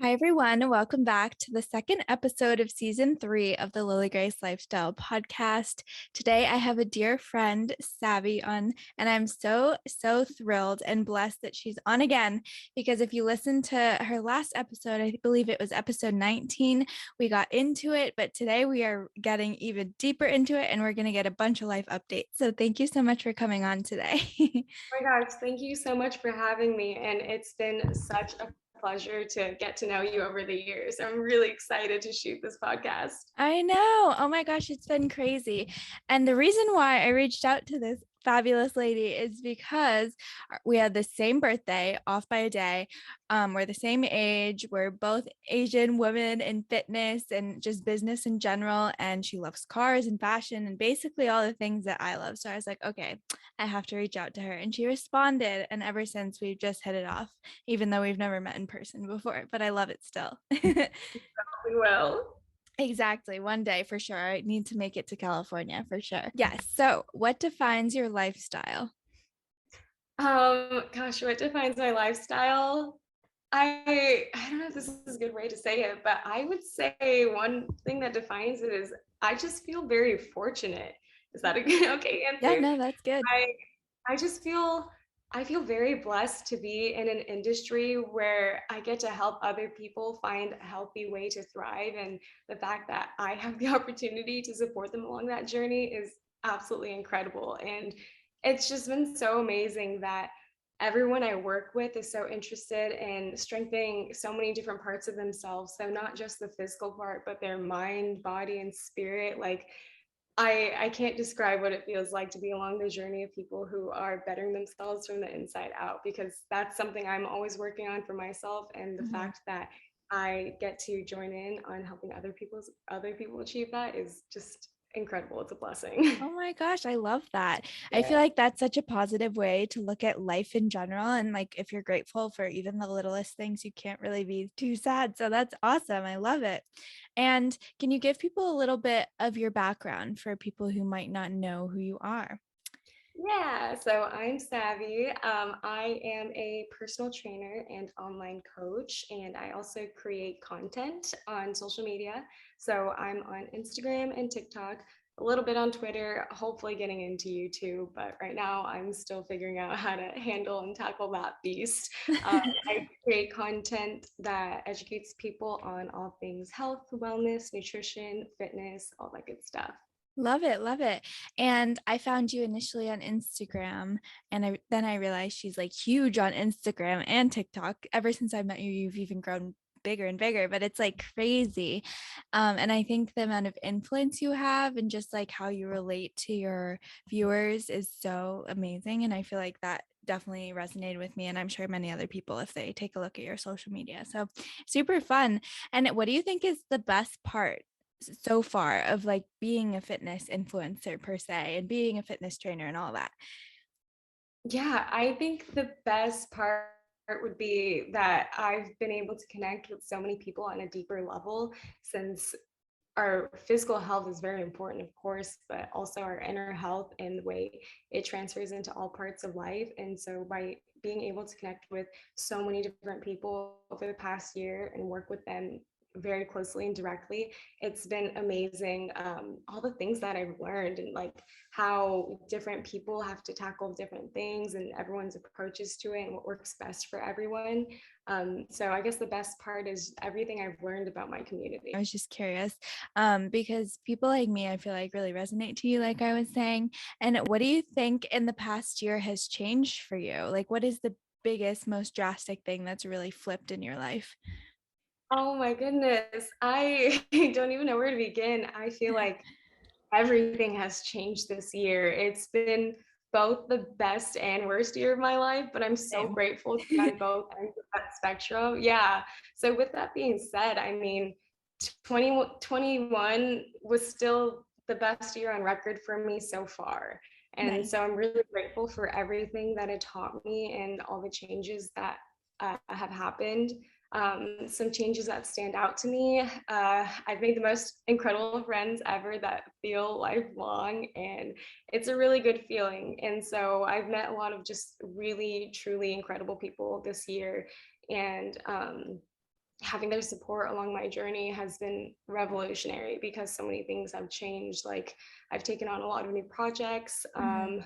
Hi, everyone, and welcome back to the second episode of season 3 of the Lily Grace Lifestyle podcast. Today, I have a dear friend, Savi, on, and I'm so thrilled and blessed that she's on again. Because if you listen to her last episode, I believe it was episode 19, we got into it, but today we are getting even deeper into it, and we're going to get a bunch of life updates. So, thank you so much for coming on today. Oh my gosh, thank you so much for having me. And it's been such a pleasure to get to know you over the years. I'm really excited to shoot this podcast. I know. Oh my gosh, it's been crazy. And the reason why I reached out to this fabulous lady is because we had the same birthday, off by a day. We're the same age. We're both Asian women in fitness and just business in general. And she loves cars and fashion and basically all the things that I love. So I was like, okay, I have to reach out to her. And she responded. And ever since, we've just hit it off, even though we've never met in person before. But I love it still. We will. Exactly. One day for sure. I need to make it to California for sure. Yes. So, what defines your lifestyle? Gosh, what defines my lifestyle? I don't know if this is a good way to say it, but I would say one thing that defines it is I just feel very fortunate. Is that a good okay Yeah, answer? no, that's good. I I just feel I feel very blessed to be in an industry where I get to help other people find a healthy way to thrive. And the fact that I have the opportunity to support them along that journey is absolutely incredible. And it's just been so amazing that everyone I work with is so interested in strengthening so many different parts of themselves. So not just the physical part, but their mind, body, and spirit. Like I can't describe what it feels like to be along the journey of people who are bettering themselves from the inside out, because that's something I'm always working on for myself. And the Mhm. fact that I get to join in on helping other people achieve that is just incredible. It's a blessing. Oh my gosh, I love that. I Yeah. feel like that's such a positive way to look at life in general. And like, if you're grateful for even the littlest things, you can't really be too sad. So that's awesome. I love it. And can you give people a little bit of your background for people who might not know who you are? Yeah, so I'm Savvy. I am a personal trainer and online coach, and I also create content on social media. So I'm on Instagram and TikTok, a little bit on Twitter, hopefully getting into YouTube, but right now I'm still figuring out how to handle and tackle that beast. I create content that educates people on all things health, wellness, nutrition, fitness, all that good stuff. Love it, love it. And I found you initially on Instagram, and then I realized she's like huge on Instagram and TikTok. Ever since I met you, you've even grown bigger and bigger, but it's like crazy. And I think the amount of influence you have and just like how you relate to your viewers is so amazing. And I feel like that definitely resonated with me, and I'm sure many other people if they take a look at your social media. So super fun. And what do you think is the best part so far of like being a fitness influencer per se and being a fitness trainer and all that? Yeah, I think the best part would be that I've been able to connect with so many people on a deeper level, since our physical health is very important, of course, but also our inner health and the way it transfers into all parts of life. And so by being able to connect with so many different people over the past year and work with them very closely and directly, it's been amazing. All the things that I've learned, and like how different people have to tackle different things and everyone's approaches to it and what works best for everyone. So I guess the best part is everything I've learned about my I community. was just curious, because people like me, I feel like really resonate to you, like I was saying. And what do you think in the past year has changed for you? Like, what is the biggest, most drastic thing that's really flipped in your life? Oh my goodness. I don't even know where to begin. I feel like everything has changed this year. It's been both the best and worst year of my life, but I'm so Same. grateful to be on both ends of that spectrum. Yeah. So with that being said, I mean, 2021 was still the best year on record for me so far. And Nice. so I'm really grateful for everything that it taught me and all the changes that have happened. Some changes that stand out to me. I've made the most incredible friends ever that feel lifelong, and it's a really good feeling. And so I've met a lot of just really, truly incredible people this year. And having their support along my journey has been revolutionary because so many things have changed. Like I've taken on a lot of new projects. Mhm.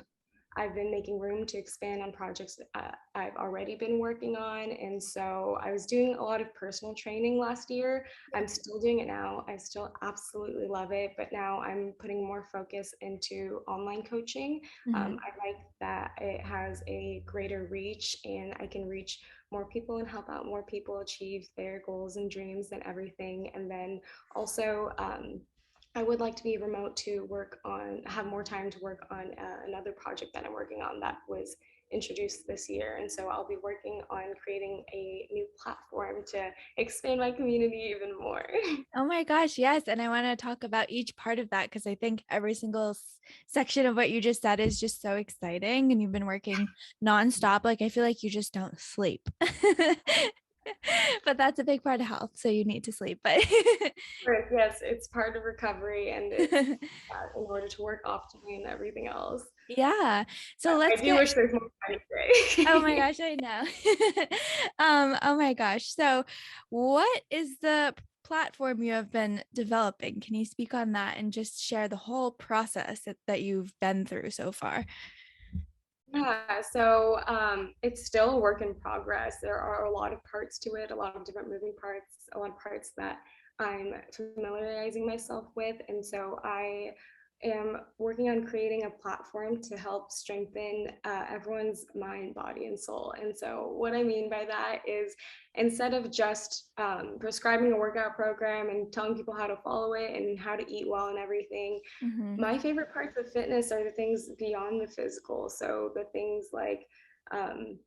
I've been making room to expand on projects that I've already been working on. And so I was doing a lot of personal training last year. Yeah. I'm still doing it now. I still absolutely love it. But now I'm putting more focus into online coaching. Mhm. I like that it has a greater reach and I can reach more people and help out more people achieve their goals and dreams and everything. And then also, I would like to be remote to work on, have more time to work on another project that I'm working on that was introduced this year. And so I'll be working on creating a new platform to expand my community even more. Oh my gosh, yes. And I want to talk about each part of that because I think every single section of what you just said is just so exciting. And you've been working nonstop. Like, I feel like you just don't sleep. But that's a big part of health. So you need to sleep. But Yes, it's part of recovery and it's in order to work optimally and everything else. yeah. So I let's do get, wish there's more time oh my today. gosh, I know. Oh my gosh. So what is the platform you have been developing? Can you speak on that and just share the whole process that you've been through so far? Yeah, so it's still a work in progress. There are a lot of parts to it, a lot of different moving parts, a lot of parts that I'm familiarizing myself with. And so I am working on creating a platform to help strengthen everyone's mind, body, and soul. And so, what I mean by that is instead of just prescribing a workout program and telling people how to follow it and how to eat well and everything, Mhm. my favorite parts of fitness are the things beyond the physical. So the things like um,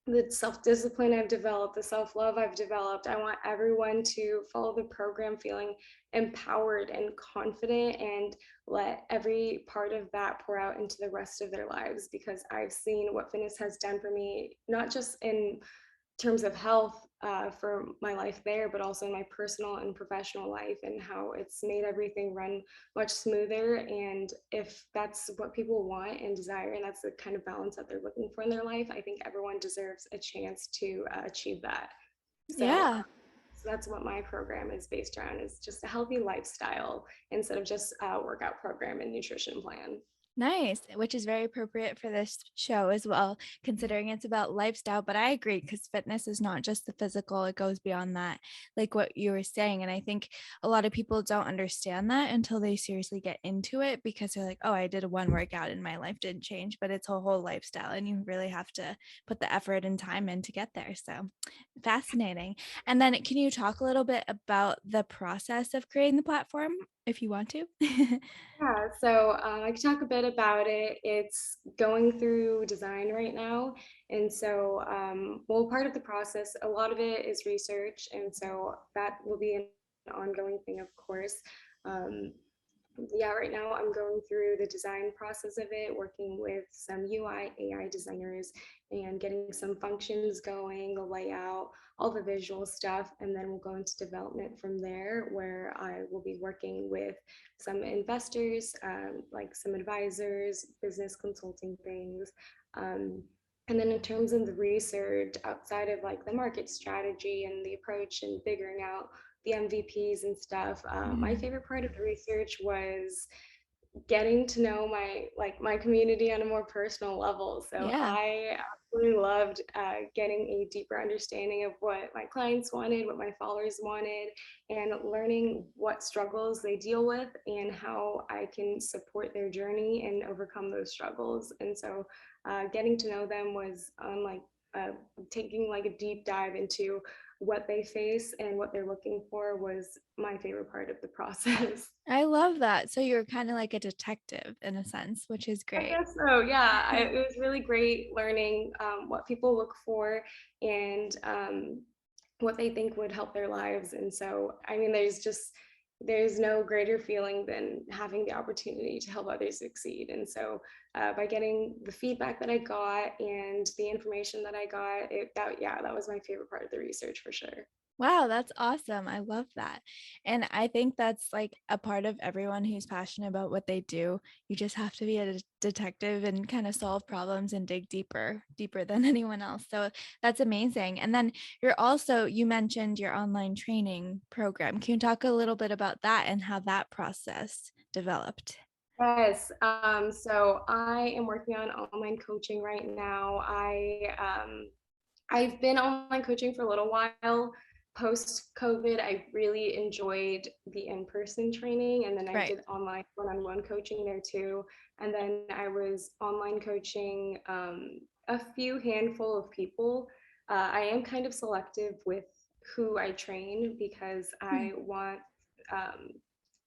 the self-discipline I've developed, the self-love I've developed. I want everyone to follow the program feeling empowered and confident and let every part of that pour out into the rest of their lives because I've seen what fitness has done for me, not just in terms of health for my life there, but also in my personal and professional life and how it's made everything run much smoother. And if that's what people want and desire, and that's the kind of balance that they're looking for in their life, I think everyone deserves a chance to achieve that. So, Yeah. so that's what my program is based around is just a healthy lifestyle instead of just a workout program and nutrition plan. Nice, which is very appropriate for this show as well, considering it's about lifestyle. But I agree because fitness is not just the physical, it goes beyond that, like what you were saying. And I think a lot of people don't understand that until they seriously get into it because they're like, oh, I did one workout and my life didn't change, but it's a whole lifestyle and you really have to put the effort and time in to get there. So fascinating. And then can you talk a little bit about the process of creating the platform if you want to? Yeah, so I can talk a bit about it. It's going through design right now. And so, well, part of the process, a lot of it is research. And so that will be an ongoing thing, of course. Um, yeah, right now I'm going through the design process of it, working with some UI, AI designers, and getting some functions going, the layout, all the visual stuff. And then we'll go into development from there, where I will be working with some investors, like some advisors, business consulting things. Um, and then in terms of the research outside of like the market strategy and the approach and figuring out the MVPs and stuff. My Mhm. favorite part of the research was getting to know my community on a more personal level. So Yeah. I absolutely loved getting a deeper understanding of what my clients wanted, what my followers wanted, and learning what struggles they deal with and how I can support their journey and overcome those struggles. And so getting to know them was like uh, taking like a deep dive into what they face and what they're looking for was my favorite part of the process. I love that. So you're kind of like a detective in a sense, which is I great. guess so. Yeah, it was really great learning what people look for and what they think would help their lives. And so, I mean, there's no greater feeling than having the opportunity to help others succeed. And so, by getting the feedback that I got and the information that I got, that was my favorite part of the research for sure. Wow, that's awesome. I love that. And I think that's like a part of everyone who's passionate about what they do. You just have to be a detective and kind of solve problems and dig deeper, deeper than anyone else. So that's amazing. And then you mentioned your online training program. Can you talk a little bit about that and how that process developed? Yes. So I am working on online coaching right now. I've been online coaching for a little while. Post COVID, I really enjoyed the in-person training, and then I Right. did online one-on-one coaching there too. And then I was online coaching a few handful of people. I am kind of selective with who I train because Hmm. I want um,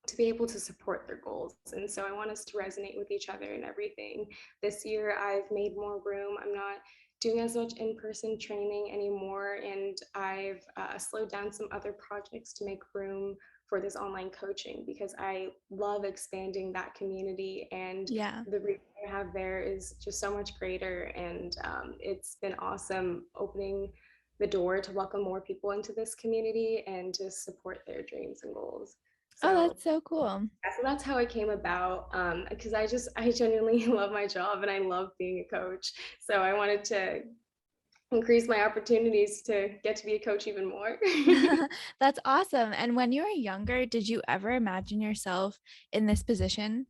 to be able to support their goals. And so I want us to resonate with each other and everything. This year, I've made more room. I'm not doing as much in-person training anymore, and I've slowed down some other projects to make room for this online coaching because I love expanding that community, and Yeah. the reach I have there is just so much greater. And it's been awesome opening the door to welcome more people into this community and to support their dreams and goals. Oh, So that's so cool. yeah, so that's how it came about. Because I genuinely love my job and I love being a coach. So I wanted to increase my opportunities to get to be a coach even more. That's awesome. And when you were younger, did you ever imagine yourself in this position?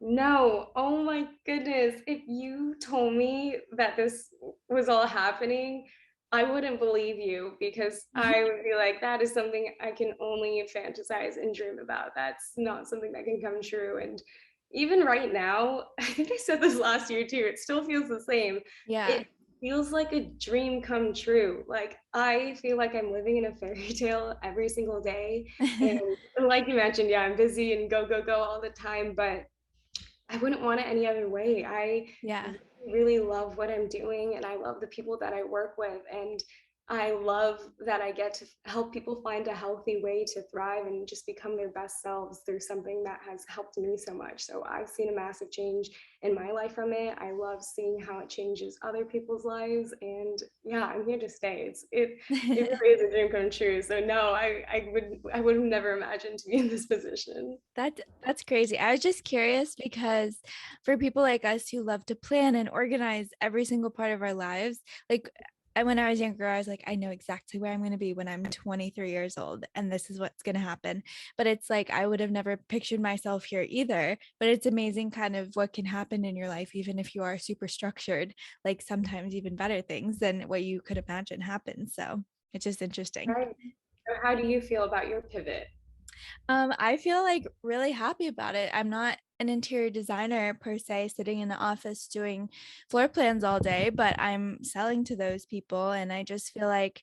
No, oh my goodness. If you told me that this was all happening, I wouldn't believe you because I would be like, that is something I can only fantasize and dream about. That's not something that can come true. And even right now, I think I said this last year too, it still feels the same. Yeah. It feels like a dream come true. Like I feel like I'm living in a fairy tale every single day. And like you mentioned, yeah, I'm busy and go, go, go all the time, but I wouldn't want it any other way. I Yeah. really love what I'm doing and I love the people that I work with. And I love that I get to help people find a healthy way to thrive and just become their best selves through something that has helped me so much. So I've seen a massive change in my life from it. I love seeing how it changes other people's lives. And yeah, I'm here to stay. It really is a dream come true. So no, I would have never imagined to be in this position. That's crazy. I was just curious because for people like us who love to plan and organize every single part of our lives, like when I was younger, I was like, I know exactly where I'm going to be when I'm 23 years old, and this is what's going to happen. But it's like I would have never pictured myself here either. But it's amazing kind of what can happen in your life, even if you are super structured, like sometimes even better things than what you could imagine happen. So it's just interesting. Right. So how do you feel about your pivot? I feel like really happy about it. I'm not an interior designer per se, sitting in the office doing floor plans all day, but I'm selling to those people. And I just feel like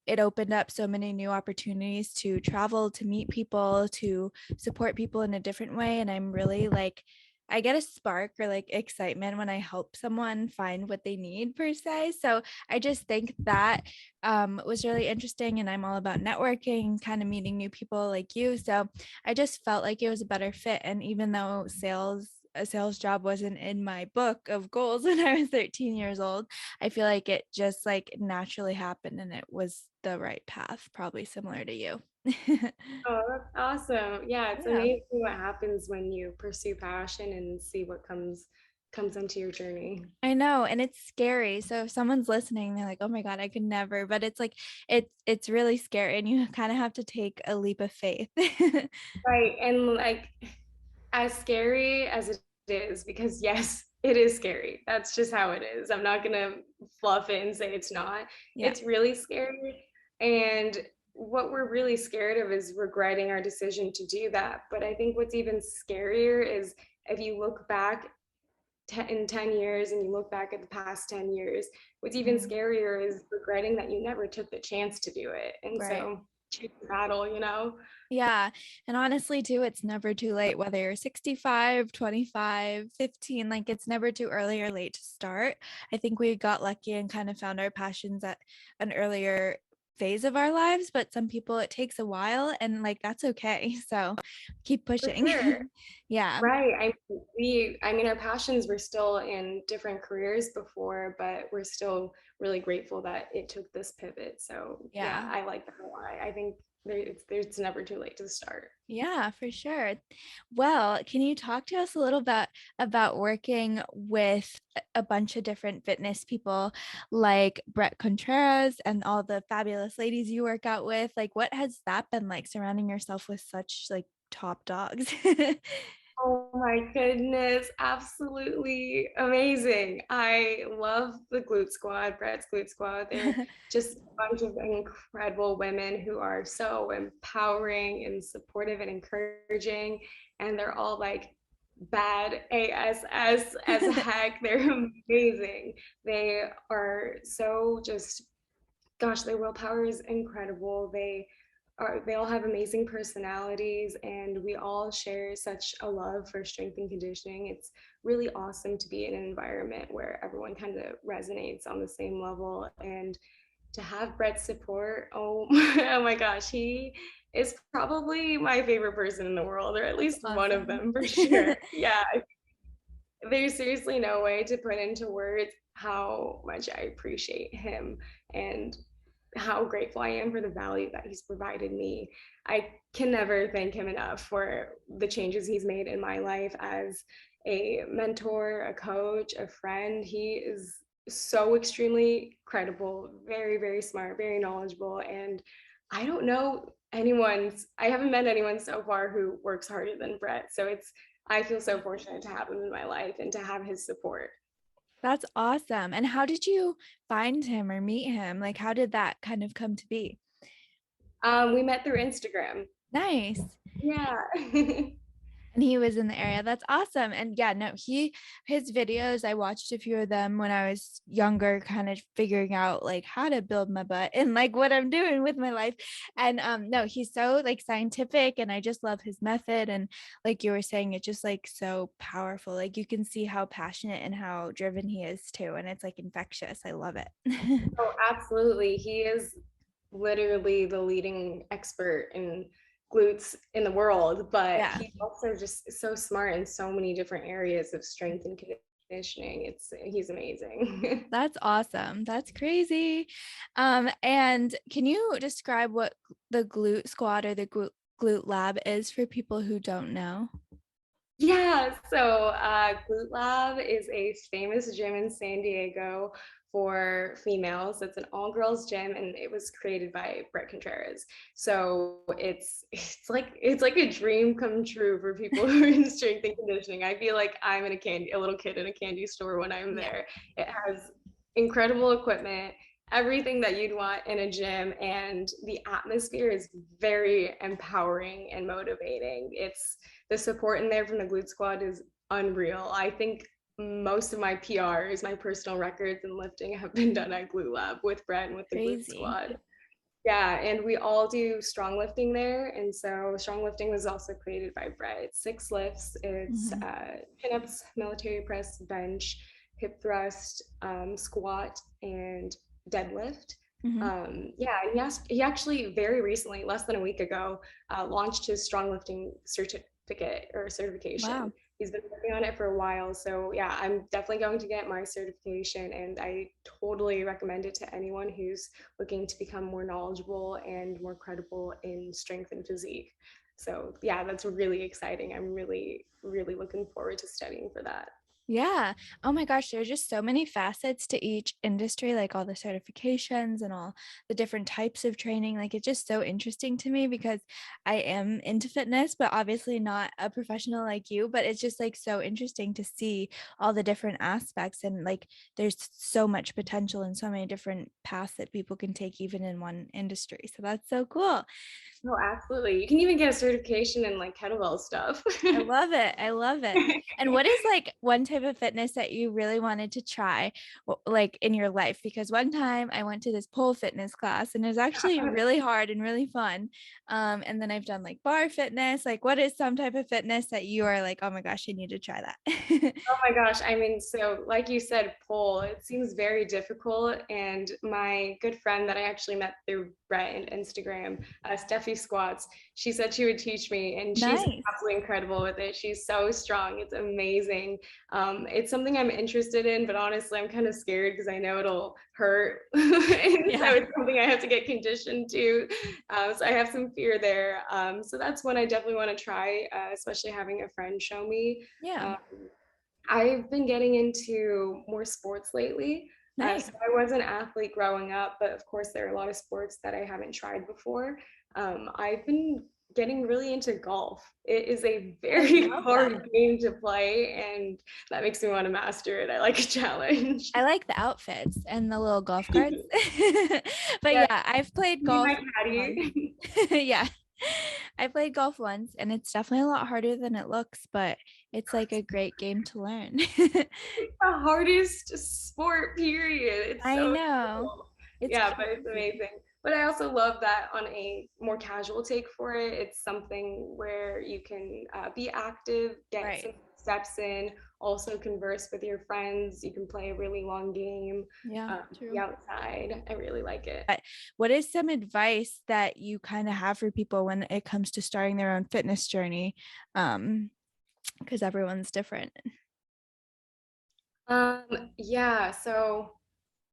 it opened up so many new opportunities to travel, to meet people, to support people in a different way. And I'm really like, I get a spark or like excitement when I help someone find what they need per se. So I just think that was really interesting. And I'm all about networking, kind of meeting new people like you. So I just felt like it was a better fit. And even though a sales job wasn't in my book of goals when I was 13 years old, I feel like it just like naturally happened and it was the right path, probably similar to you. Oh, that's awesome. Yeah, it's Yeah, amazing what happens when you pursue passion and see what comes into your journey. I know, and it's scary. So if someone's listening, they're like, "Oh my God, I could never." But it's like it's really scary and you kind of have to take a leap of faith. Right. And like as scary as it is, because yes, it is scary. That's just how it is. I'm not gonna fluff it and say it's not. Yeah. It's really scary. And what we're really scared of is regretting our decision to do that. But I think what's even scarier is if you look back in 10 years and you look back at the past 10 years, what's even Mm, scarier is regretting that you never took the chance to do it. And right. so choose the battle, you know? Yeah. And honestly, too, it's never too late, whether you're 65, 25, 15, like it's never too early or late to start. I think we got lucky and kind of found our passions at an earlier phase of our lives, but some people it takes a while and like that's okay. So keep For pushing. sure. Yeah. Right. I mean, our passions were still in different careers before, but we're still really grateful that it took this pivot. So yeah, Yeah. I like that a lot. I think it's never too late to start. Yeah, for sure. Well, can you talk to us a little bit about working with a bunch of different fitness people like Brett Contreras and all the fabulous ladies you work out with? Like, what has that been like surrounding yourself with such like top dogs? Oh my goodness, absolutely amazing. I love the Glute Squad, Brett's Glute Squad. They're just a bunch of incredible women who are so empowering and supportive and encouraging. And they're all like bad as heck. They're amazing. They are so just gosh, their willpower is incredible. They all have amazing personalities and we all share such a love for strength and conditioning. It's really awesome to be in an environment where everyone kind of resonates on the same level and to have Brett's support. Oh, oh my gosh, he is probably my favorite person in the world, or at That's least one of awesome. them for sure. Yeah, there's seriously no way to put into words how much I appreciate him and how grateful I am for the value that he's provided me. I can never thank him enough for the changes he's made in my life as a mentor, a coach, a friend. He is so extremely credible, very, very smart, very knowledgeable. And I don't know I haven't met anyone so far who works harder than Brett. So I feel so fortunate to have him in my life and to have his support. That's awesome. And how did you find him or meet him? Like, how did that kind of come to be? We met through Instagram. Nice. Yeah. And he was in the area. That's awesome. And yeah, no, his videos, I watched a few of them when I was younger, kind of figuring out like how to build my butt and like what I'm doing with my life. And no, he's so like scientific and I just love his method. And like you were saying, it's just like so powerful. Like you can see how passionate and how driven he is too. And it's like infectious. I love it. Oh, absolutely. He is literally the leading expert in glutes in the world, but Yeah. he's also just so smart in so many different areas of strength and conditioning. He's amazing. That's awesome. That's crazy. And can you describe what the glute squad or the glute lab is for people who don't know? Yeah, so Glute Lab is a famous gym in San Diego for females. It's an all-girls gym, and it was created by Brett Contreras. So it's like a dream come true for people who are in strength and conditioning. I feel like I'm in a little kid in a candy store when I'm Yeah, there. It has incredible equipment, everything that you'd want in a gym, and the atmosphere is very empowering and motivating. It's the support in there from the Glute Squad is unreal. I think most of my PRs, my personal records in lifting have been done at Glute Lab with Brett and with the Glute crazy. Squad. Yeah, and we all do strong lifting there. And so strong lifting was also created by Brett. It's 6 lifts. It's Mhm, chin-ups, military press, bench, hip thrust, squat, and deadlift. mhm. Yeah, and he actually very recently, less than a week ago, launched his strong lifting certificate or certification. Wow. He's been working on it for a while. So yeah, I'm definitely going to get my certification and I totally recommend it to anyone who's looking to become more knowledgeable and more credible in strength and physique. So yeah, that's really exciting. I'm really, really looking forward to studying for that. Yeah. Oh my gosh, there's just so many facets to each industry, like all the certifications and all the different types of training. Like it's just so interesting to me because I am into fitness, but obviously not a professional like you. But it's just like so interesting to see all the different aspects and like there's so much potential and so many different paths that people can take even in one industry. So that's so cool. Oh, absolutely. You can even get a certification in like kettlebell stuff. I love it. I love it. And what is like one type type of fitness that you really wanted to try, like in your life? Because one time I went to this pole fitness class and it was actually really hard and really fun. And then I've done like bar fitness. Like, what is some type of fitness that you are like, oh my gosh, I need to try that? Oh my gosh. I mean, so like you said, pole, it seems very difficult. And my good friend that I actually met through Brett and Instagram, Steffi Squats, she said she would teach me, and she's Nice. absolutely incredible with it. She's so strong. It's amazing. It's something I'm interested in, but honestly, I'm kind of scared because I know it'll hurt. And so Yeah. it's something I have to get conditioned to. So I have some fear there. So that's one I definitely want to try, especially having a friend show me. Yeah. Um, I've been getting into more sports lately. Nice. So I was an athlete growing up, but of course, there are a lot of sports that I haven't tried before. I've been getting really into golf. It is a I very love that. hard game to play, and that makes me want to master it. I like a challenge. I like the outfits and the little golf carts. But Yeah, yeah, I've played me, golf my once. caddy. Yeah. I played golf once and it's definitely a lot harder than it looks, but it's like a great game to learn. It's the hardest sport, period. It's I so know. difficult. It's Yeah, but it's crazy. amazing. But I also love that on a more casual take for it. It's something where you can be active, get Right. some steps in, also converse with your friends. You can play a really long game, Yeah, be true. outside. I really like it. But what is some advice that you kind of have for people when it comes to starting their own fitness journey? Because everyone's different. Yeah, so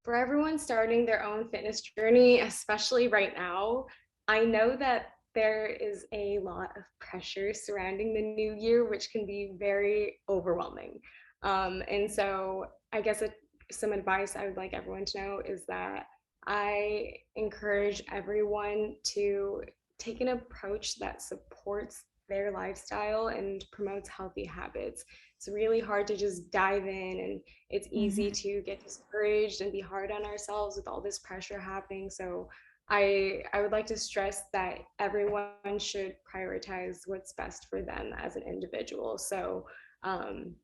for everyone starting their own fitness journey, especially right now, I know that there is a lot of pressure surrounding the new year, which can be very overwhelming. And so, I guess some advice I would like everyone to know is that I encourage everyone to take an approach that supports their lifestyle and promotes healthy habits. It's really hard to just dive in, and it's easy Mhm. to get discouraged and be hard on ourselves with all this pressure happening. So I would like to stress that everyone should prioritize what's best for them as an individual. So um,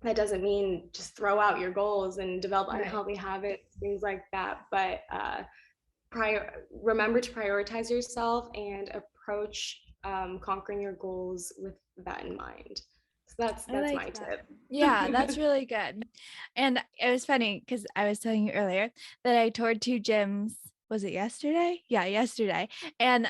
that doesn't mean just throw out your goals and develop Right. unhealthy habits, things like that. But remember to prioritize yourself and approach conquering your goals with that in mind. So I that's like my that. tip. Yeah, that's really good. And it was funny because I was telling you earlier that I toured two gyms. Was it yesterday? Yeah, yesterday. And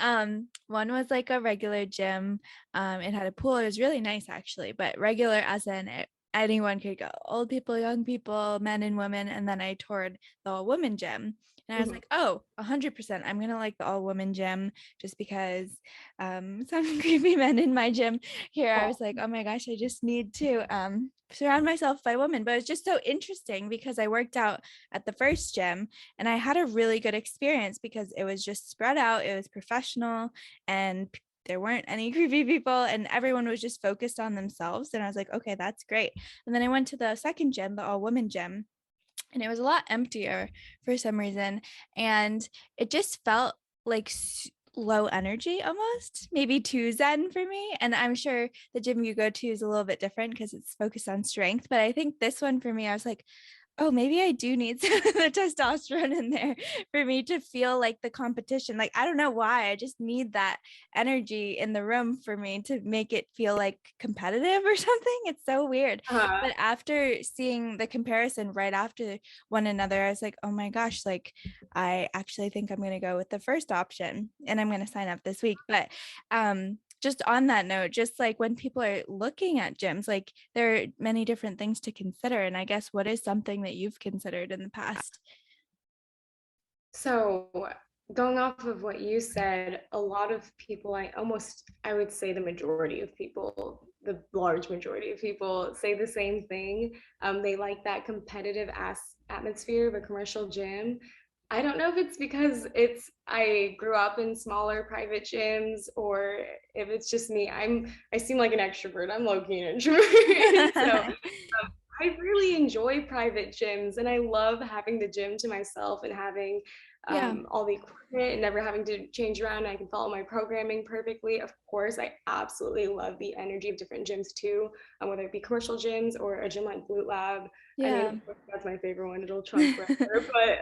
one was like a regular gym. It had a pool. It was really nice actually, but regular as in anyone could go. Old people, young people, men and women. And then I toured the all women gym. And I was Mhm. like, oh, 100%. I'm gonna like the all women gym just because some creepy men in my gym here. I was like, oh my gosh, I just need to surround myself by women. But it's just so interesting because I worked out at the first gym and I had a really good experience because it was just spread out, it was professional, and there weren't any creepy people and everyone was just focused on themselves. And I was like, okay, that's great. And then I went to the second gym, the all women gym, and it was a lot emptier for some reason, and it just felt like low energy, almost maybe too zen for me. And I'm sure the gym you go to is a little bit different because it's focused on strength, but I think this one for me, I was like, oh, maybe I do need some of the testosterone in there for me to feel like the competition. Like, I don't know why. I just need that energy in the room for me to make it feel like competitive or something. It's so weird. Uh, But after seeing the comparison right after one another, I was like, oh my gosh, like, I actually think I'm going to go with the first option and I'm going to sign up this week. But just on that note, just like when people are looking at gyms, like there are many different things to consider. And I guess what is something that you've considered in the past? So, going off of what you said, a lot of people, I would say the majority of people, the large majority of people say the same thing. They like that competitive atmosphere of a commercial gym. I don't know if it's because I grew up in smaller private gyms, or if it's just me. I seem like an extrovert. I'm low key an introvert. And so I really enjoy private gyms, and I love having the gym to myself and having Yeah. all the equipment and never having to change around. I can follow my programming perfectly. Of course, I absolutely love the energy of different gyms too, whether it be commercial gyms or a gym like Glute Lab. I mean, Yeah. of course, that's my favorite one. It'll trump forever. But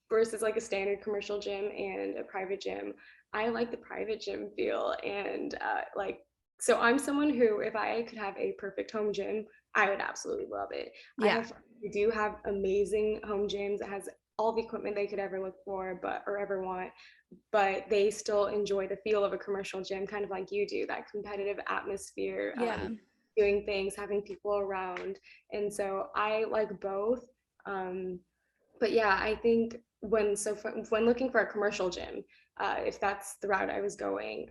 versus like a standard commercial gym and a private gym, I like the private gym feel. And like, so I'm someone who, if I could have a perfect home gym, I would absolutely love it. Yeah. I do have amazing home gyms that has all the equipment they could ever look for, but or ever want, but they still enjoy the feel of a commercial gym, kind of like you do, that competitive atmosphere, Yeah. doing things, having people around. And so I like both. Um, but yeah, I think when looking for a commercial gym, if that's the route I was going,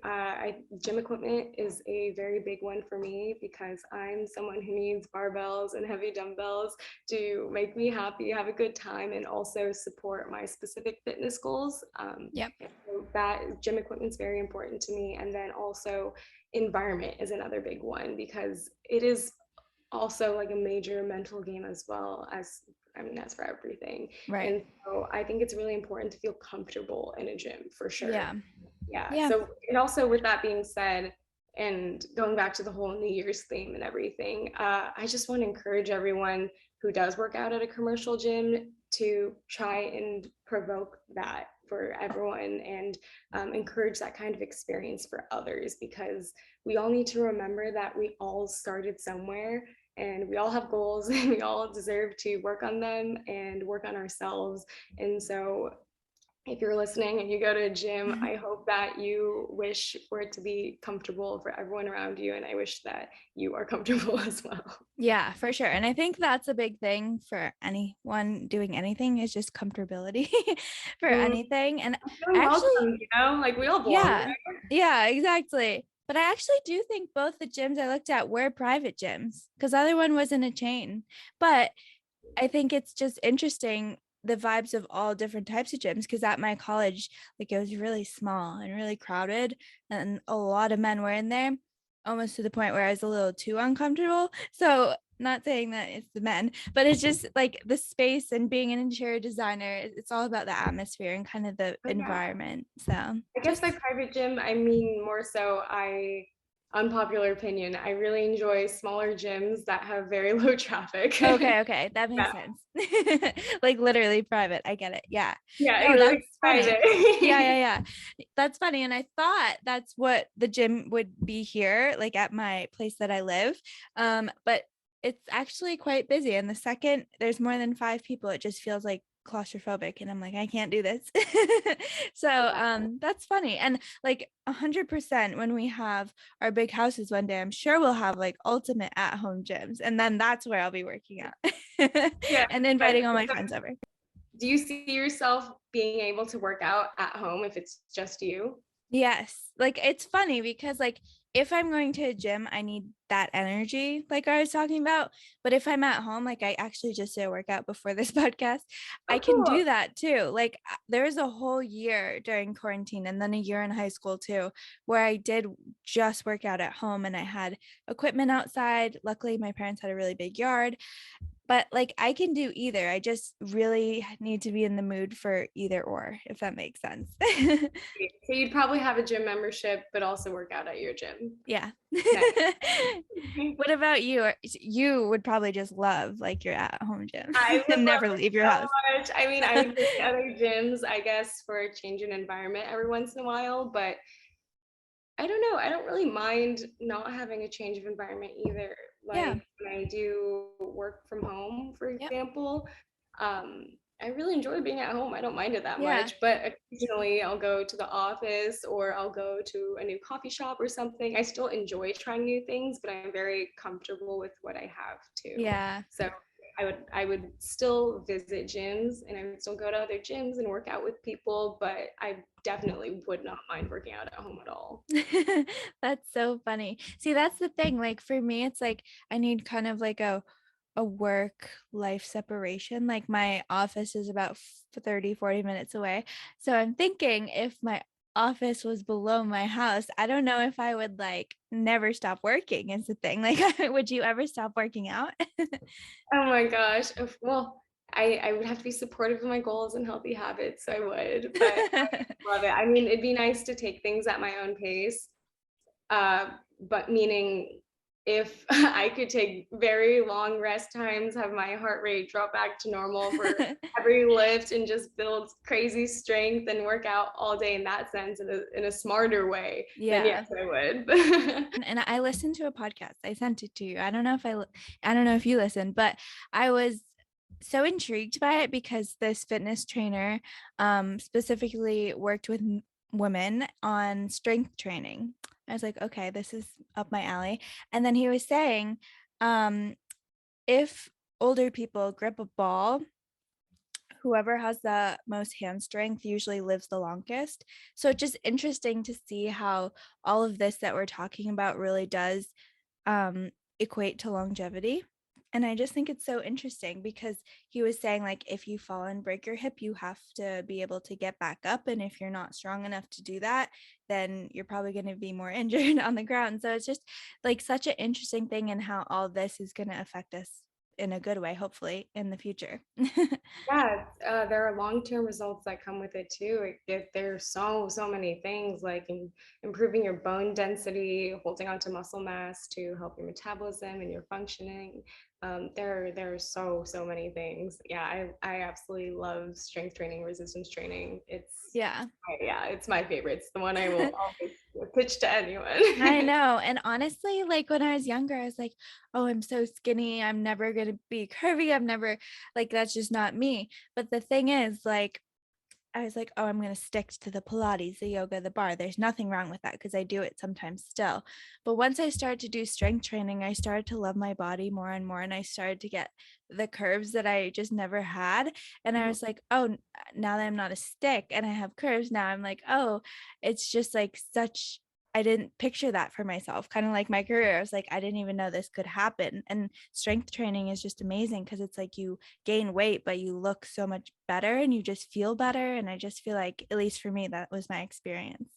gym equipment is a very big one for me because I'm someone who needs barbells and heavy dumbbells to make me happy, have a good time, and also support my specific fitness goals. Yep. So that gym equipment is very important to me, and then also environment is another big one because it is also like a major mental game as well as, I mean, that's for everything. Right. And so I think it's really important to feel comfortable in a gym for sure. Yeah. Yeah. Yeah. So, and also with that being said, and going back to the whole New Year's theme and everything, I just want to encourage everyone who does work out at a commercial gym to try and provoke that for everyone and encourage that kind of experience for others because we all need to remember that we all started somewhere and we all have goals and we all deserve to work on them and work on ourselves. And so if you're listening and you go to a gym, I hope that you wish for it to be comfortable for everyone around you. And I wish that you are comfortable as well. Yeah, for sure. And I think that's a big thing for anyone doing anything is just comfortability for Mm, anything. And feeling actually, welcome, like we all belong yeah, there. yeah, exactly. But I actually do think both the gyms I looked at were private gyms because the other one wasn't a chain. But I think it's just interesting the vibes of all different types of gyms because at my college, like it was really small and really crowded, and a lot of men were in there, almost to the point where I was a little too uncomfortable. So, not saying that it's the men, but it's just like the space and being an interior designer, it's all about the atmosphere and kind of the But yeah, environment. So, I guess just by private gym, I mean more so unpopular opinion, I really enjoy smaller gyms that have very low traffic. okay, that makes Yeah. sense. Like literally private. I get it. Yeah. Yeah, No, like that's funny. private. Yeah. That's funny. And I thought that's what the gym would be here, like at my place that I live. But it's actually quite busy. And the second there's more than 5 people, it just feels like claustrophobic. And I'm like, I can't do this. So that's funny. And like 100% when we have our big houses one day, I'm sure we'll have like ultimate at-home gyms. And then that's where I'll be working out Yeah. and inviting all my friends over. Do you see yourself being able to work out at home if it's just you? Yes. Like it's funny because like if I'm going to a gym, I need that energy like I was talking about. But if I'm at home, like I actually just did a workout before this podcast, I Oh, can cool. do that too. Like there was a whole year during quarantine and then a year in high school too, where I did just work out at home and I had equipment outside. Luckily, my parents had a really big yard, but like I can do either. I just really need to be in the mood for either or, if that makes sense. So you'd probably have a gym membership, but also work out at your gym. Yeah. Nice. What about you? You would probably just love like your at home gym I would and love never it leave your house. so much. I mean, I would go to other gyms, I guess, for a change in environment every once in a while, but I don't know. I don't really mind not having a change of environment either. Yeah. Like when I do work from home, for Yep. example, um, I really enjoy being at home. I don't mind it that Yeah. much, but occasionally I'll go to the office or I'll go to a new coffee shop or something. I still enjoy trying new things, but I'm very comfortable with what I have too. Yeah. So I would still visit gyms and I would still go to other gyms and work out with people, but I definitely would not mind working out at home at all. That's so funny. See, that's the thing. Like for me, it's like I need kind of like a work life separation. Like my office is about 30, 40 minutes away. So I'm thinking if my office was below my house, I don't know if I would like never stop working is the thing. Like, would you ever stop working out? Oh my gosh. Well, I would have to be supportive of my goals and healthy habits, so I would, but I love it. I mean, it'd be nice to take things at my own pace, but meaning if I could take very long rest times, have my heart rate drop back to normal for every lift and just build crazy strength and work out all day in that sense in a smarter way, then Yeah. yes, I would. And I listened to a podcast. I sent it to you. I don't know if you listened, but I was so intrigued by it because this fitness trainer specifically worked with women on strength training. I was like, okay, this is up my alley. And then he was saying, um, if older people grip a ball, whoever has the most hand strength usually lives the longest. So it's just interesting to see how all of this that we're talking about really does um, equate to longevity. And I just think it's so interesting because he was saying, like, if you fall and break your hip, you have to be able to get back up. And if you're not strong enough to do that, then you're probably going to be more injured on the ground. So it's just like such an interesting thing and how all this is going to affect us in a good way, hopefully, in the future. Yeah, there are long-term results that come with it too. There's so many things like improving your bone density, holding on to muscle mass to help your metabolism and your functioning. There are so many things. Yeah, I absolutely love strength training, resistance training. Yeah. Yeah, it's my favorite. It's the one I will always pitch to I anyone. know. And honestly, like when I was younger, I was like, oh, I'm so skinny. I'm never going to be curvy. I'm never like, that's just not me. But the thing is, like, I was like, oh, I'm going to stick to the Pilates, the yoga, the bar. There's nothing wrong with that because I do it sometimes still. But once I started to do strength training, I started to love my body more and more. And I started to get the curves that I just never had. And I was like, oh, now that I'm not a stick and I have curves, now I'm like, oh, it's just like such. I didn't picture that for myself, kind of like my career. I was like, I didn't even know this could happen. And strength training is just amazing because it's like you gain weight, but you look so much better and you just feel better. And I just feel like, at least for me, that was my experience.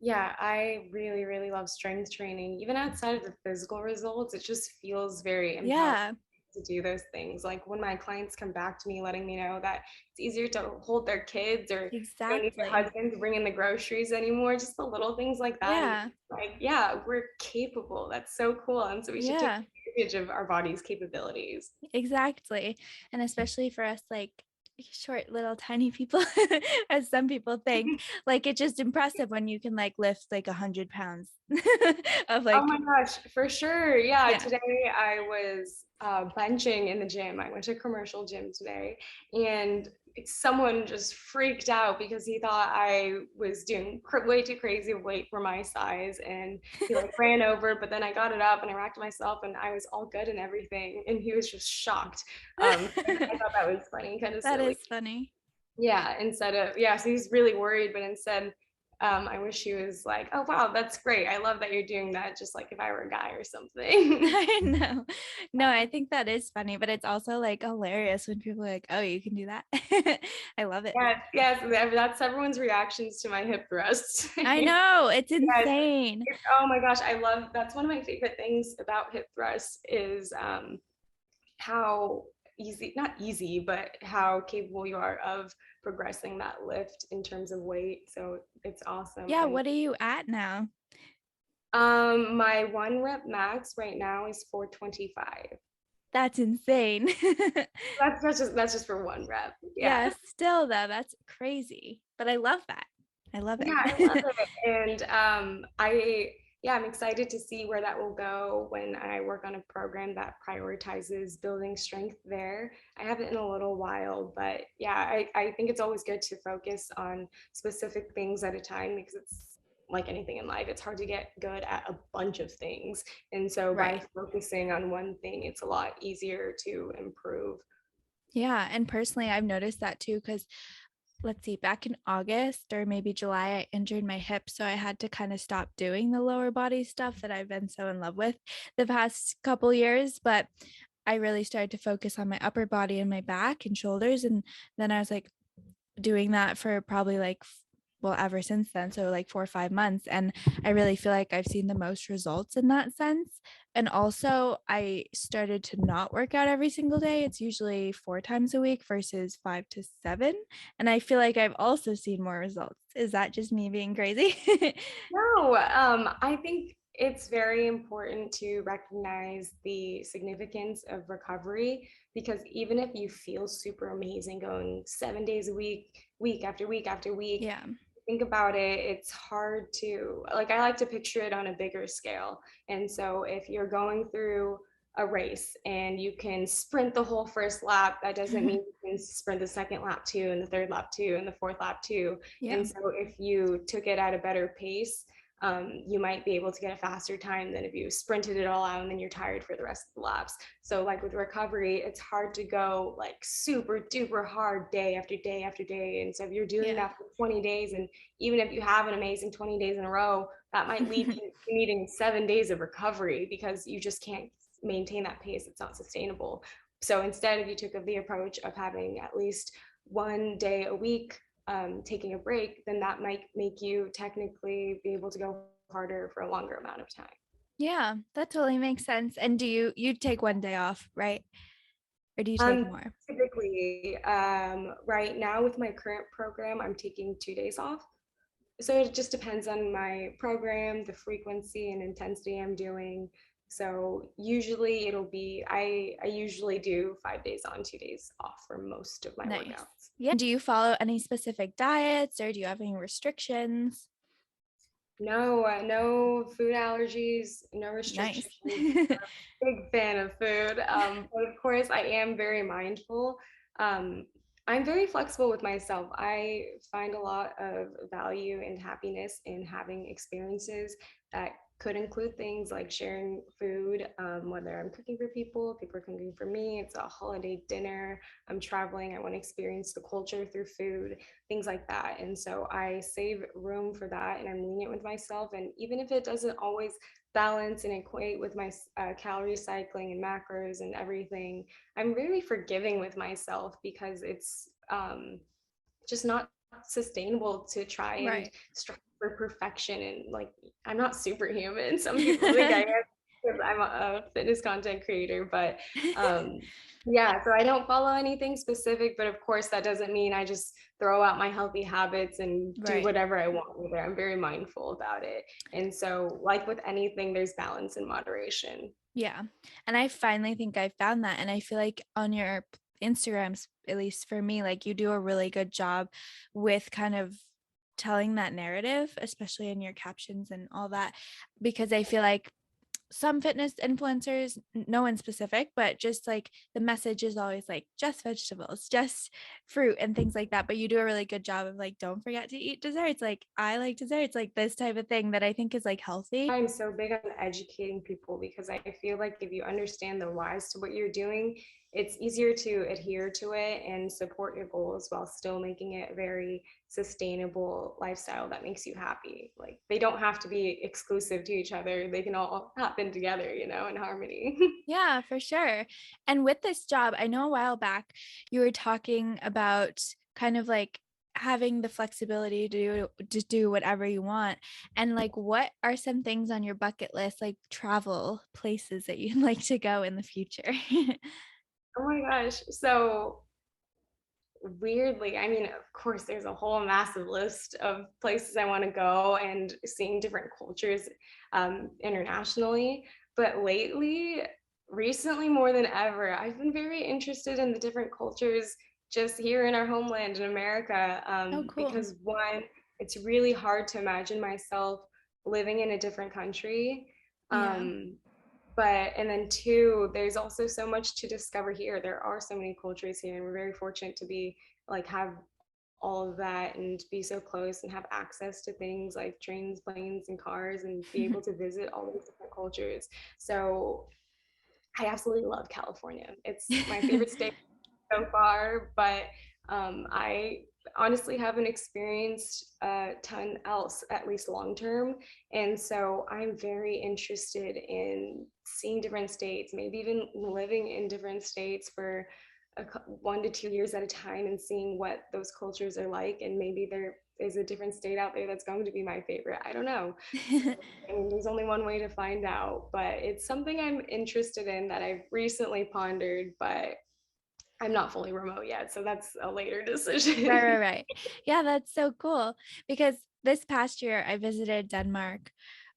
Yeah, I really love strength training. Even outside of the physical results, it just feels very empowering Yeah, to do those things. Like when my clients come back to me letting me know that it's easier to hold their kids or they don't need their exactly. husband to bring in the groceries anymore, just the little things like that. And Yeah, like, yeah, we're capable. That's so cool. And so we should take yeah, advantage of our body's capabilities. exactly. And especially for us, like, short little tiny people, as some people think, like it's just impressive when you can like lift like 100 pounds of Oh like, my gosh, for sure. Yeah, yeah. today I was benching in the gym. I went to a commercial gym today, and someone just freaked out because he thought I was doing way too crazy of weight for my size, and he like ran over. But then I got it up and I racked myself, and I was all good and everything, and he was just shocked. I thought that was funny, kind of That silly. is funny. Yeah, instead of, yeah, so he's really worried, but instead, I wish he was like, oh wow, that's great. I love that you're doing that, just like if I were a guy or something. I know. No, I think that is funny, but it's also like hilarious when people are like, oh, you can do that. I love it. Yes, yes, that's everyone's reactions to my hip thrusts. I know. It's Yes, insane. oh my gosh, I love, that's one of my favorite things about hip thrusts is how easy, not easy, but how capable you are of progressing that lift in terms of weight. So it's awesome. Yeah, And what are you at now? my one rep max right now is 425. That's insane. That's just for one rep. Yeah, Yeah. still though, that's crazy. But I love that. I love Yeah, I love it. it. And I'm excited to see where that will go when I work on a program that prioritizes building strength there. I haven't in a little while, but yeah, I think it's always good to focus on specific things at a time because it's like anything in life, it's hard to get good at a bunch of things. And so by Right. focusing on one thing, it's a lot easier to improve. Yeah, and personally, I've noticed that too because let's see, back in August or maybe July, I injured my hip. So I had to kind of stop doing the lower body stuff that I've been so in love with the past couple years. But I really started to focus on my upper body and my back and shoulders. And then I was like doing that for probably like well, ever since then, so like 4 or 5 months. And I really feel like I've seen the most results in that sense. And also, I started to not work out every single day. It's usually 4 times a week versus 5 to 7. And I feel like I've also seen more results. Is that just me being crazy? No, I think it's very important to recognize the significance of recovery because even if you feel super amazing going 7 days a week, week after week after week, Yeah. think about it, it's hard to, like, I like to picture it on a bigger scale. And so if you're going through a race and you can sprint the whole first lap, that doesn't mean you can sprint the second lap too, and the third lap too, and the fourth lap too. Yeah. And so if you took it at a better pace, you might be able to get a faster time than if you sprinted it all out and then you're tired for the rest of the laps. So like with recovery, it's hard to go like super duper hard day after day after day. And so if you're doing Yeah. that for 20 days, and even if you have an amazing 20 days in a row, that might lead to needing 7 days of recovery because you just can't maintain that pace. It's not sustainable. So instead, if you took the approach of having at least one day a week taking a break, then that might make you technically be able to go harder for a longer amount of time. Yeah, that totally makes sense. And do you take one day off, right? Or do you take Um, more? typically, right now with my current program, I'm taking 2 days off. So it just depends on my program, the frequency and intensity I'm doing. So usually it'll be I usually do 5 days on, 2 days off for most of my Nice. workouts. Yeah. Do you follow any specific diets or do you have any restrictions? No, no food allergies, no Nice. restrictions. Big fan of food. But of course, I am very mindful. Um, I'm very flexible with myself. I find a lot of value and happiness in having experiences that could include things like sharing food, whether I'm cooking for people, people are cooking for me, it's a holiday dinner, I'm traveling, I want to experience the culture through food, things like that. And so I save room for that and I'm lenient with myself. And even if it doesn't always balance and equate with my calorie cycling and macros and everything, I'm really forgiving with myself because it's just not sustainable to try and Right. strive for perfection. And like, I'm not superhuman. Some people think I am because I'm a fitness content creator, but um, yeah, so I don't follow anything specific, but of course, that doesn't mean I just throw out my healthy habits and do Right. whatever I want with it. I'm very mindful about it. And so, like with anything, there's balance and moderation. Yeah. And I finally think I found that. And I feel like on your Instagrams, at least for me, like you do a really good job with kind of telling that narrative, especially in your captions and all that, because I feel like some fitness influencers, no one specific, but just like the message is always like just vegetables, just fruit and things like that. But you do a really good job of like, don't forget to eat desserts. Like I like desserts, like this type of thing that I think is like healthy. I'm so big on educating people because I feel like if you understand the whys to what you're doing, it's easier to adhere to it and support your goals while still making it a very sustainable lifestyle that makes you happy. Like they don't have to be exclusive to each other. They can all happen together, in harmony. Yeah, for sure. And with this job, I know a while back you were talking about kind of like having the flexibility to do whatever you want. And like what are some things on your bucket list, like travel places that you'd like to go in the future? Oh my gosh. So weirdly, I mean, of course, there's a whole massive list of places I want to go and seeing different cultures internationally. But lately, recently more than ever, I've been very interested in the different cultures just here in our homeland in America. Oh, cool. Because one, it's really hard to imagine myself living in a different country. Yeah. Um, but and then two, there's also so much to discover here. There are so many cultures here and we're very fortunate to be like have all of that and be so close and have access to things like trains, planes, and cars and be able to visit all these different cultures. So I absolutely love California. It's my favorite state so far, but I honestly haven't experienced a ton else, at least long term. And so I'm very interested in seeing different states, maybe even living in different states for 1 to 2 years at a time and seeing what those cultures are like. And maybe there is a different state out there that's going to be my favorite? I don't know. So I mean, there's only one way to find out, but it's something I'm interested in that I've recently pondered, but I'm not fully remote yet, so that's a later Right, decision. right, right. Yeah, that's so cool because this past year I visited Denmark.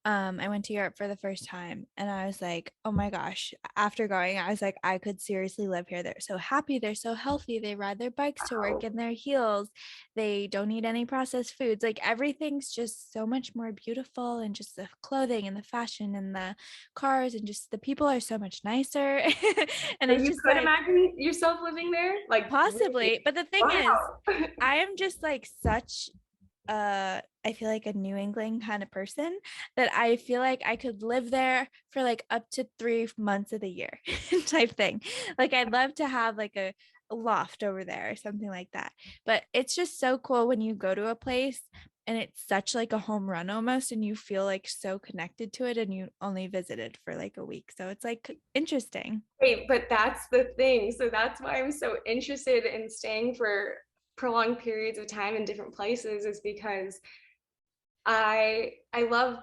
I went to Europe for the first time and I was like, oh my gosh, after going, I was like, I could seriously live here. They're so happy, they're so healthy, they ride their bikes to work Wow. in their heels, they don't eat any processed foods. Like everything's just so much more beautiful, and just the clothing and the fashion and the cars and just the people are so much nicer. And So it's you just could like, imagine yourself living there? Like really? possibly. But the thing is, Wow. I am just like such I feel like a New England kind of person that I feel like I could live there for like up to 3 months of the year type thing. Like I'd love to have like a loft over there or something like that. But it's just so cool when you go to a place and it's such like a home run almost, and you feel like so connected to it, and you only visited for like a week. So it's like interesting. Wait, but that's the thing. So that's why I'm so interested in staying for prolonged periods of time in different places, is because I love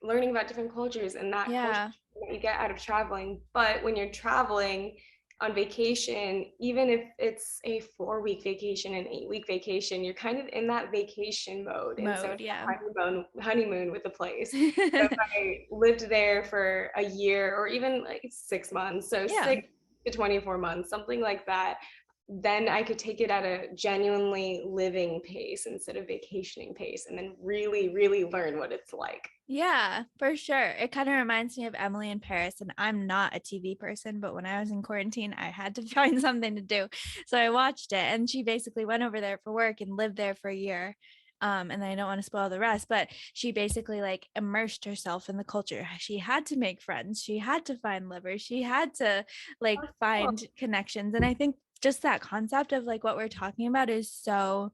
learning about different cultures and that culture Yeah, that you get out of traveling. But when you're traveling on vacation, even if it's a 4 week vacation, an 8 week vacation, you're kind of in that vacation mode. And so mode, it's yeah. a honeymoon with the place. So if I lived there for a year or even like 6 months, so Yeah. 6 to 24 months, something like that, then I could take it at a genuinely living pace instead of vacationing pace, and then really, really learn what it's like. Yeah, for sure. It kind of reminds me of Emily in Paris, and I'm not a TV person, but when I was in quarantine, I had to find something to do. So I watched it, and she basically went over there for work and lived there for a year. And I don't want to spoil the rest, but she basically like immersed herself in the culture. She had to make friends, she had to find lovers, she had to like find connections. And I think just that concept of like what we're talking about is so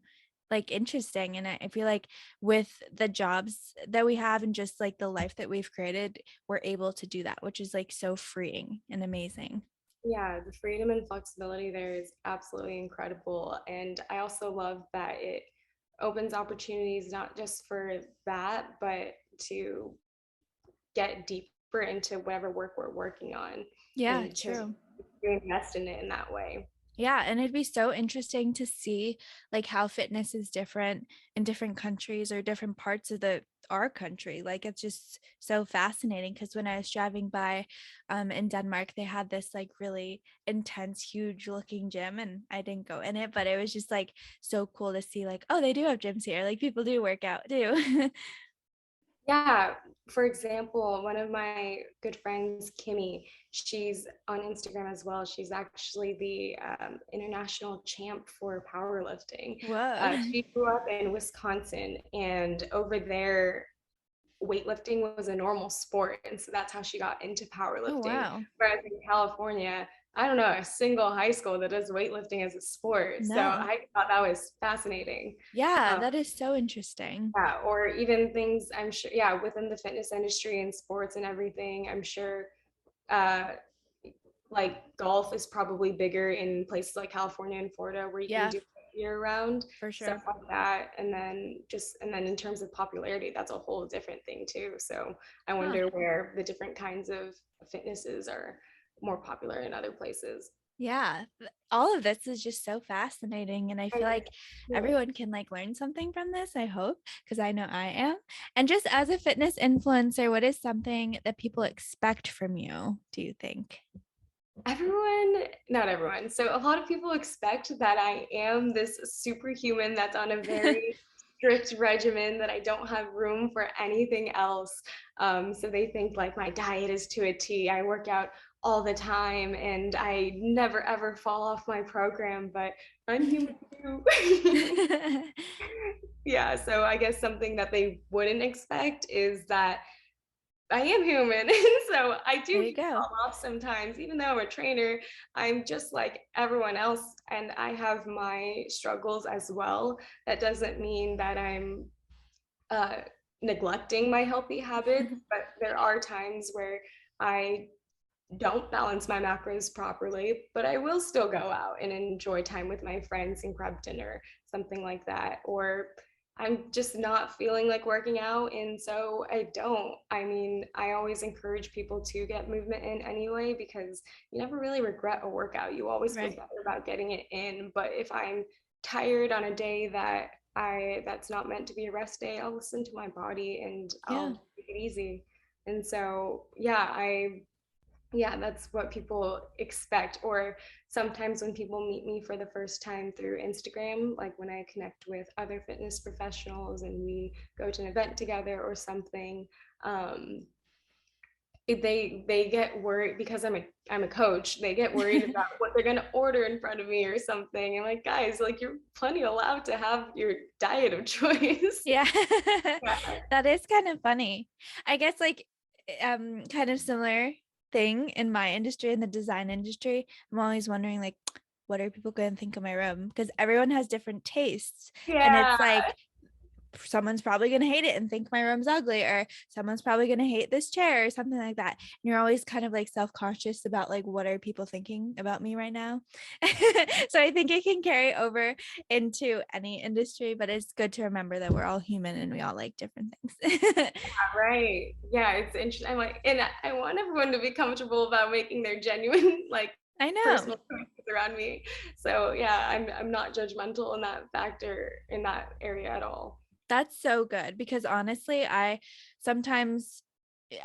like interesting. And I feel like with the jobs that we have and just like the life that we've created, we're able to do that, which is like so freeing and amazing. Yeah, the freedom and flexibility there is absolutely incredible. And I also love that it opens opportunities not just for that, but to get deeper into whatever work we're working on Yeah, and to true. invest in it in that way. Yeah, and it'd be so interesting to see like how fitness is different in different countries or different parts of the our country. Like it's just so fascinating because when I was driving by in Denmark, they had this like really intense, huge looking gym, and I didn't go in it, but it was just like so cool to see like, oh, they do have gyms here. Like people do work out too. Yeah, for example, one of my good friends, Kimmy, she's on Instagram as well. She's actually the international champ for powerlifting. Whoa. She grew up in Wisconsin, and over there, weightlifting was a normal sport. And so that's how she got into Oh, powerlifting. wow. Whereas in California, I don't know a single high school that does weightlifting as a sport. So No. I thought that was fascinating. Yeah, Um, that is so interesting. yeah, or even things I'm sure, yeah, within the fitness industry and sports and everything, I'm sure uh, like golf is probably bigger in places like California and Florida where you can Yeah, do it year round, for stuff sure. like that. And then in terms of popularity, that's a whole different thing too. So I Huh. wonder where the different kinds of fitnesses are more popular in other places. Yeah, all of this is just so fascinating. And I I feel like know. everyone can like learn something from this, I hope, because I know I am. And just as a fitness influencer, what is something that people expect from you, do you think? Everyone, not everyone. So a lot of people expect that I am this superhuman that's on a very strict regimen, that I don't have room for anything else. So they think like my diet is to a T. I work out all the time and I never ever fall off my program, but I'm human too. Yeah, so I guess something that they wouldn't expect is that I am human. And so I There do you go. fall off sometimes, even though I'm a trainer. I'm just like everyone else, and I have my struggles as well. That doesn't mean that I'm uh, neglecting my healthy habits, but there are times where I don't balance my macros properly, but I will still go out and enjoy time with my friends and grab dinner, something like that. Or I'm just not feeling like working out. And so I don't. I mean, I always encourage people to get movement in anyway, because you never really regret a workout. You always feel Right. better about getting it in. But if I'm tired on a day that's not meant to be a rest day, I'll listen to my body and Yeah. I'll take it easy. And so, yeah, that's what people expect. Or sometimes when people meet me for the first time through Instagram, like when I connect with other fitness professionals and we go to an event together or something, um, they get worried because I'm a coach. They get worried about what they're gonna order in front of me or something. And like, guys, like you're plenty allowed to have your diet of choice. Yeah. Yeah. That is kind of funny. I guess like kind of similar thing in my industry, in the design industry. I'm always wondering like what are people going to think of my room? Because everyone has different tastes. And Yeah. it's like someone's probably going to hate it and think my room's ugly, or someone's probably going to hate this chair or something like that. And you're always kind of like self-conscious about like what are people thinking about me right now. So I think it can carry over into any industry, but it's good to remember that we're all human and we all like different things. Right. Yeah, it's interesting. I'm like, and I want everyone to be comfortable about making their genuine, like, I know. personal choices around me. So yeah, I'm not judgmental in that factor in that area at all. That's so good because honestly, I sometimes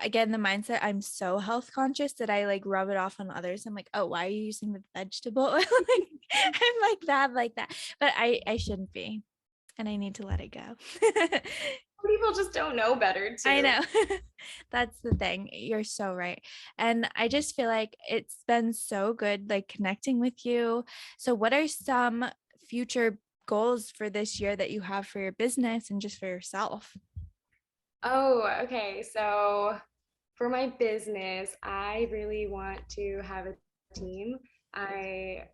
again the mindset I'm so health conscious that I like rub it off on others. I'm like, oh, why are you using the vegetable oil? Like, I'm like that. But I shouldn't be. And I need to let it go. People just don't know better I too. know. That's the thing. You're so right. And I just feel like it's been so good like connecting with you. So what are some future goals for this year that you have for your business and just for yourself? Oh, okay. So for my business, I really want to have a team. I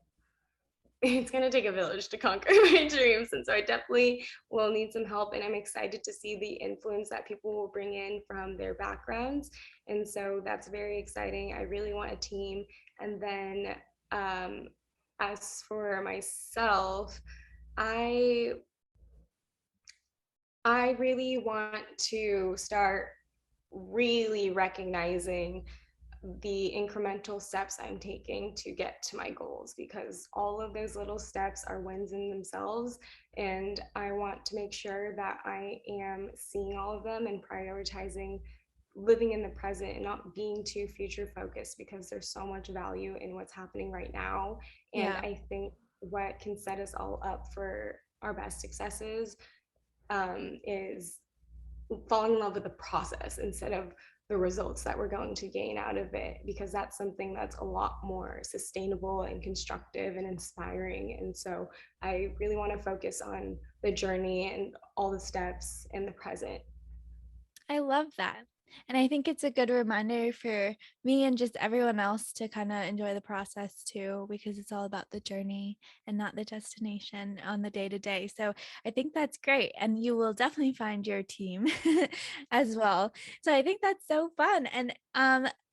It's going to take a village to conquer my dreams. And so I definitely will need some help. And I'm excited to see the influence that people will bring in from their backgrounds. And so that's very exciting. I really want a team. And then um, as for myself, I I really want to start really recognizing the incremental steps I'm taking to get to my goals, because all of those little steps are wins in themselves. And I want to make sure that I am seeing all of them and prioritizing living in the present and not being too future focused, because there's so much value in what's happening right now. And Yeah. I think what can set us all up for our best successes is falling in love with the process instead of the results that we're going to gain out of it, because that's something that's a lot more sustainable and constructive and inspiring. And so I really want to focus on the journey and all the steps in the present. I love that. And I think it's a good reminder for me and just everyone else to kind of enjoy the process too, because it's all about the journey and not the destination on the day to day. So I think that's great. And you will definitely find your team as well. So I think that's so fun. And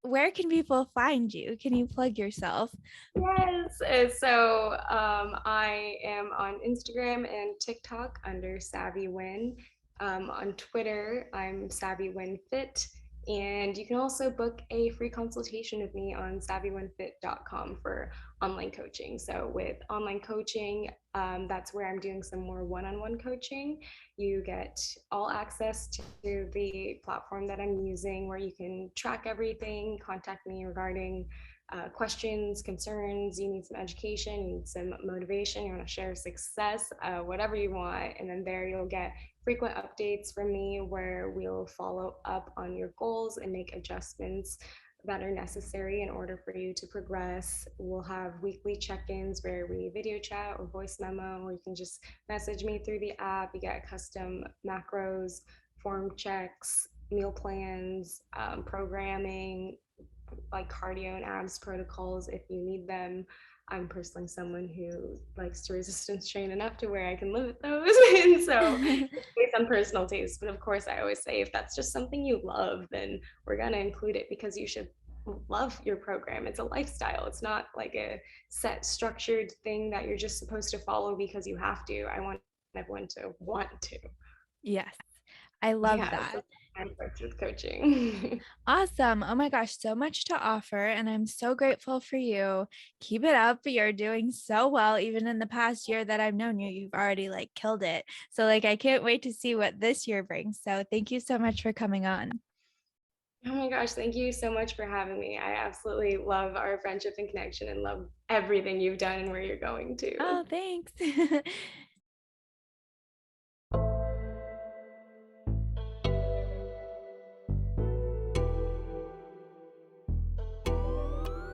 where can people find you? Can you plug yourself? Yes. I am on Instagram and TikTok under Savi Win. On Twitter, I'm Savi Win Fit. And you can also book a free consultation with me on savvywinfit.com for online coaching. So, with online coaching, that's where I'm doing some more one on one coaching. You get all access to the platform that I'm using, where you can track everything, contact me regarding questions, concerns, you need some education, you need some motivation, you want to share success, whatever you want. And then there you'll get frequent updates from me where we'll follow up on your goals and make adjustments that are necessary in order for you to progress. We'll have weekly check-ins where we video chat or voice memo, or you can just message me through the app. You get custom macros, form checks, meal plans, programming, like cardio and abs protocols if you need them. I'm personally someone who likes to resistance train enough to where I can limit those. And so it's based on personal taste. But of course, I always say if that's just something you love, then we're going to include it, because you should love your program. It's a lifestyle. It's not like a set structured thing that you're just supposed to follow because you have to. I want everyone to want to. Yes. I love Yeah, so that. I'm starts with coaching. Awesome. Oh my gosh, so much to offer. And I'm so grateful for you. Keep it up. You're doing so well. Even in the past year that I've known you, you've already like killed it. So, like, I can't wait to see what this year brings. So, thank you so much for coming on. Oh my gosh, thank you so much for having me. I absolutely love our friendship and connection and love everything you've done and where you're going to. Oh, thanks.